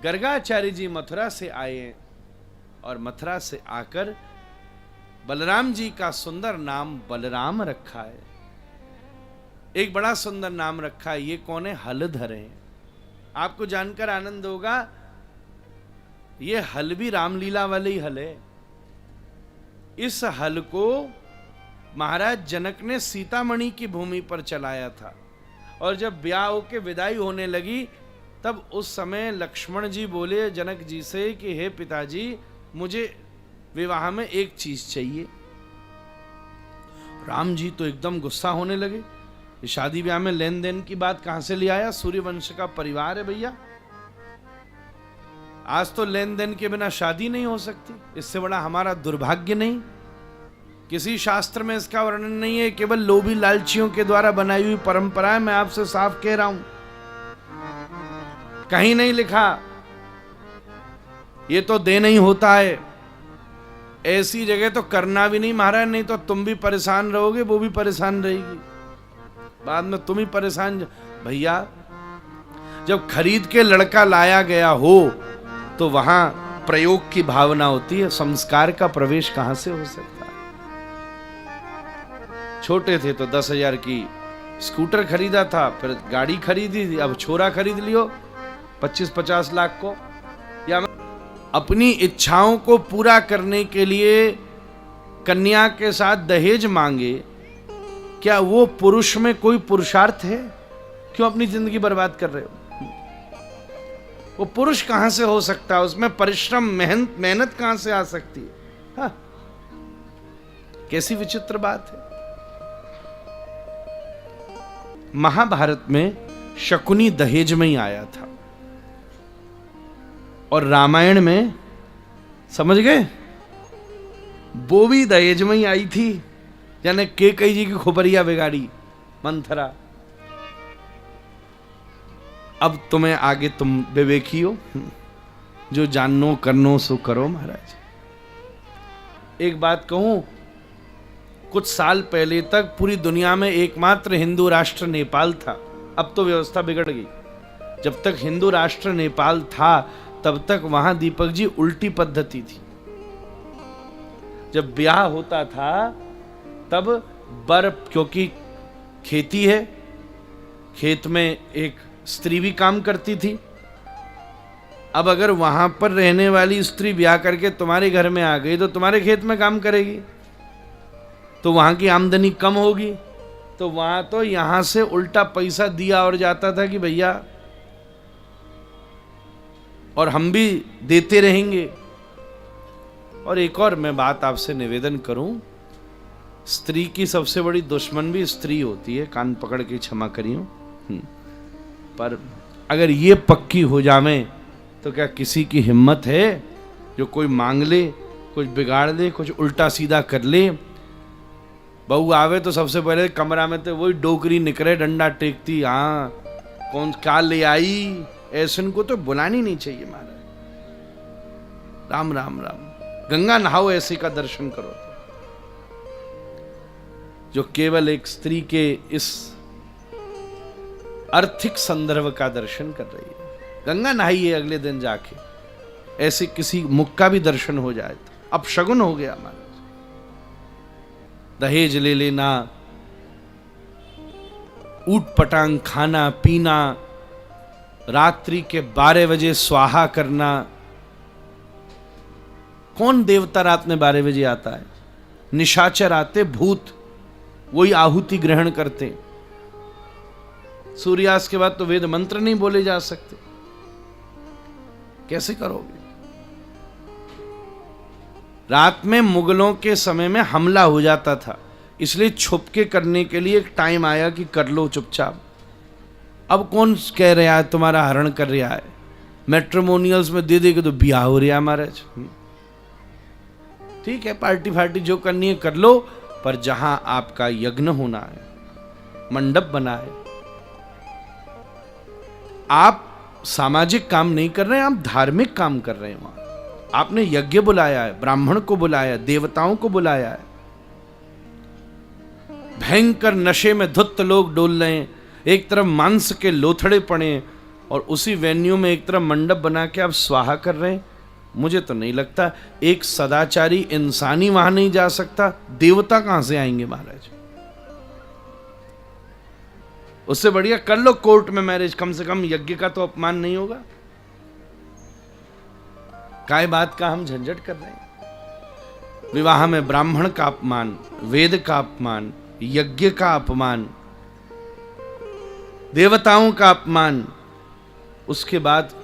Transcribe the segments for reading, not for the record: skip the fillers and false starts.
गर्गाचार्य जी मथुरा से आए और मथुरा से आकर बलराम जी का सुंदर नाम बलराम रखा है। एक बड़ा सुंदर नाम रखा है। ये कौन है? हलधर है। आपको जानकर आनंद होगा, ये हल भी रामलीला वाले ही हल है। इस हल को महाराज जनक ने सीतामढ़ी की भूमि पर चलाया था और जब ब्याह होके विदाई होने लगी तब उस समय लक्ष्मण जी बोले जनक जी से कि हे पिताजी, मुझे विवाह में एक चीज चाहिए। राम जी तो एकदम गुस्सा होने लगे। शादी ब्याह में लेन देन की बात कहां से ले आया? सूर्यवंश का परिवार है भैया, आज तो लेन देन के बिना शादी नहीं हो सकती। इससे बड़ा हमारा दुर्भाग्य नहीं। किसी शास्त्र में इसका वर्णन नहीं है, केवल लोभी लालचियों के द्वारा बनाई हुई परंपरा है। मैं आपसे साफ कह रहा हूं, कहीं नहीं लिखा। ये तो देना ही होता है। ऐसी जगह तो करना भी नहीं महाराज, नहीं तो तुम भी परेशान रहोगे, वो भी परेशान रहेगी, बाद में तुम ही परेशान। भैया जब खरीद के लड़का लाया गया हो तो वहां प्रयोग की भावना होती है, संस्कार का प्रवेश कहां से हो सकता है? छोटे थे तो 10,000 की स्कूटर खरीदा था, फिर गाड़ी खरीदी थी, अब छोरा खरीद लियो 25-50 लाख को। या अपनी इच्छाओं को पूरा करने के लिए कन्या के साथ दहेज मांगे, क्या वो पुरुष में कोई पुरुषार्थ है? क्यों अपनी जिंदगी बर्बाद कर रहे हो? वो पुरुष कहां से हो सकता है? उसमें परिश्रम मेहनत कहां से आ सकती है? हाँ, कैसी विचित्र बात है। महाभारत में शकुनी दहेज में ही आया था और रामायण में, समझ गए, वो भी दहेज में ही आई थी। यानी कैकेयी जी की खोपरिया बिगाड़ी मंथरा। अब तुम्हें आगे तुम विवेकी हो, जो जाननो करनो सो करो महाराज। एक बात कहूं, कुछ साल पहले तक पूरी दुनिया में एकमात्र हिंदू राष्ट्र नेपाल था। अब तो व्यवस्था बिगड़ गई। जब तक हिंदू राष्ट्र नेपाल था तब तक वहां दीपक जी उल्टी पद्धति थी। जब ब्याह होता था तब क्योंकि खेती है, खेत में एक स्त्री भी काम करती थी। अब अगर वहां पर रहने वाली स्त्री ब्याह करके तुम्हारे घर में आ गई तो तुम्हारे खेत में काम करेगी, तो वहां की आमदनी कम होगी। तो वहां तो यहां से उल्टा पैसा दिया और जाता था कि भैया, और हम भी देते रहेंगे। और एक और मैं बात आपसे निवेदन करूं, स्त्री की सबसे बड़ी दुश्मन भी स्त्री होती है। कान पकड़ के क्षमा करियो, पर अगर ये पक्की हो जावे तो क्या किसी की हिम्मत है जो कोई मांग ले, कुछ बिगाड़ दे, कुछ उल्टा सीधा कर ले? बहू आवे तो सबसे पहले कमरा में तो वही डोकरी निकले, डंडा टेकती, हाँ कौन क्या ले आई। ऐसन को तो बुलानी नहीं चाहिए महाराज। राम राम राम। गंगा नहाओ, ऐसे का दर्शन करो जो केवल एक स्त्री के इस आर्थिक संदर्भ का दर्शन कर रही है। गंगा नहाइए अगले दिन जाके, ऐसे किसी मुख का भी दर्शन हो जाए तो अब शगुन हो गया हमारा। दहेज ले लेना, ऊट पटांग खाना पीना, रात्रि के 12 बजे स्वाहा करना। कौन देवता रात में 12 बजे आता है? निशाचर आते, भूत, वही आहुति ग्रहण करते। सूर्यास्त के बाद तो वेद मंत्र नहीं बोले जा सकते। कैसे करोगे? रात में मुगलों के समय में हमला हो जाता था, इसलिए छुप के करने के लिए एक टाइम आया कि कर लो चुपचाप। अब कौन कह रहा है तुम्हारा हरण कर रहा है? मैट्रिमोनियल्स में दे दे के तो ब्याह हो रहा है महाराज। ठीक है, पार्टी फार्टी जो करनी है कर लो, पर जहां आपका यज्ञ होना है, मंडप बना है, आप सामाजिक काम नहीं कर रहे हैं, आप धार्मिक काम कर रहे हैं। वहां आपने यज्ञ बुलाया है, ब्राह्मण को बुलाया, देवताओं को बुलाया है। भयंकर नशे में धुत लोग डोल रहे हैं, एक तरफ मांस के लोथड़े पड़े और उसी वेन्यू में एक तरफ मंडप बना के आप स्वाहा कर रहे हैं। मुझे तो नहीं लगता एक सदाचारी इंसानी वहां नहीं जा सकता, देवता कहां से आएंगे महाराज। उससे बढ़िया कर लो कोर्ट में मैरिज, कम से कम यज्ञ का तो अपमान नहीं होगा। काय बात का हम झंझट कर रहे हैं। विवाह में ब्राह्मण का अपमान, वेद का अपमान, यज्ञ का अपमान, देवताओं का अपमान, उसके बाद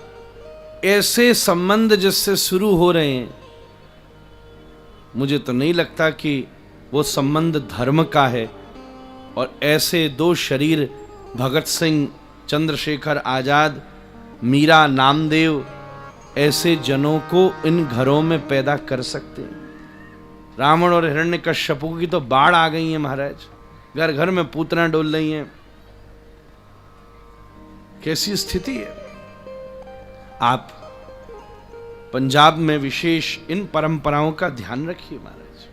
ऐसे संबंध जिससे शुरू हो रहे हैं, मुझे तो नहीं लगता कि वो संबंध धर्म का है। और ऐसे दो शरीर भगत सिंह, चंद्रशेखर आजाद, मीरा, नामदेव, ऐसे जनों को इन घरों में पैदा कर सकते हैं। रावण और हिरण्यकश्यपु की तो बाढ़ आ गई है महाराज, घर घर में पूतना डोल रही हैं। कैसी स्थिति है। आप पंजाब में विशेष इन परंपराओं का ध्यान रखिए महाराज।